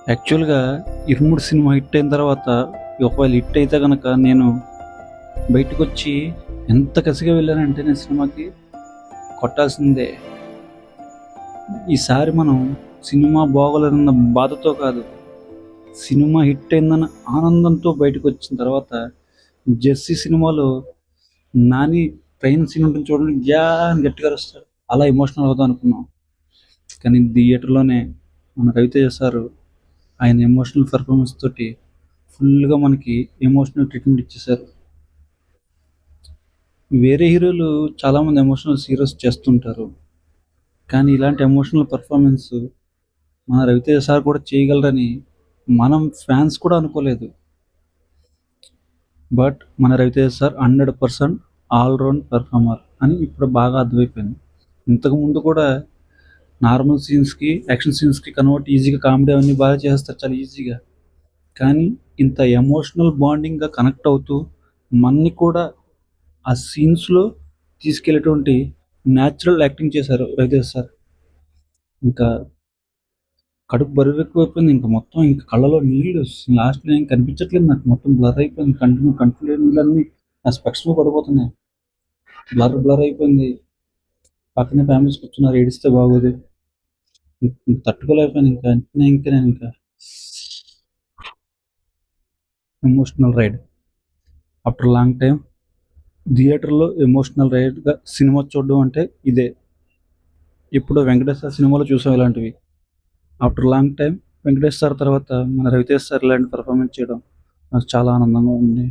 యాక్చువల్‌గా 'ఇరుముడి' cinema hit అయిన తర్వాత, ఒకవేళ హిట్ అయితే గనక నేను బయటకొచ్చి ఎంత కసిగా వెళ్ళానంటే నేను సినిమాకి కొట్టాల్సిందే. ఈసారి మనం సినిమా బాగోలేదన్న బాధతో కాదు, సినిమా హిట్ అయిందన్న ఆనందంతో బయటకొచ్చిన తర్వాత 'జెర్సీ' సినిమాలో నాని ట్రైన్ సీన్ ఉంటుంది చూడండి, యాహ్! అని గట్టిగా అరుస్తాడు. అలా ఎమోషనల్ అవుదాం అనుకున్నాం. కానీ థియేటర్‌లోనే మన 'రవితేజ' సారు ఆయన ఎమోషనల్ పెర్ఫార్మెన్స్ తోటి ఫుల్‌గా మనకి ఎమోషనల్ ట్రీట్మెంట్ ఇచ్చేశారు. వేరే హీరోలు చాలామంది ఎమోషనల్ హీరోస్ చేస్తుంటారు. కానీ ఇలాంటి ఎమోషనల్ పెర్ఫార్మెన్స్ మన 'రవితేజ' సార్ కూడా చేయగలరని మనం ఫ్యాన్స్ కూడా అనుకోలేదు. బట్ మన 'Ravi Teja' sir 100% all round performer అని ఇప్పుడు బాగా అర్థమైపోయింది. ఇంతకుముందు కూడా నార్మల్ సీన్స్‌కి, యాక్షన్ సీన్స్‌కి కన్వర్ట్ ఈజీగా కామెడీ అవన్నీ బాగా చేసేస్తారు చాలా ఈజీగా. కానీ ఇంత ఎమోషనల్ బాండింగ్‌గా కనెక్ట్ అవుతూ మనని కూడా ఆ సీన్స్‌లో తీసుకెళ్ళేటువంటి న్యాచురల్ యాక్టింగ్ చేశారు 'రవితేజ' సార్. ఇంకా కడుపు బరువెక్కువైపోయింది. ఇంక మొత్తం ఇంక కళ్ళలో నీళ్ళు లాస్ట్‌లో ఏం కనిపించట్లేదు నాకు. మొత్తం బ్లర్ అయిపోయింది. కంట్లో నీళ్ళన్నీ నా స్పెక్స్ మీద పడిపోతున్నాయి. బ్లర్ అయిపోయింది. పక్కనే ఫ్యామిలీస్ కూర్చున్నారు. ఏడిస్తే బాగోదు. ఇంక తట్టుకోలేకపోయాను ఇంకా. వెంటనే ఇంక నేనింక emotional ride. After long time థియేటర్‌లో ఎమోషనల్ రైడ్‌గా సినిమా చూడడం అంటే ఇదే. ఎప్పుడో 'వెంకటేష్' సార్ సినిమాలో చూసాం ఇలాంటివి. After long time 'Venkatesh' sir తర్వాత మన 'రవితేజ' సార్ ఇలాంటి పెర్ఫార్మెన్స్ చేయడం నాకు చాలా ఆనందంగా ఉంది.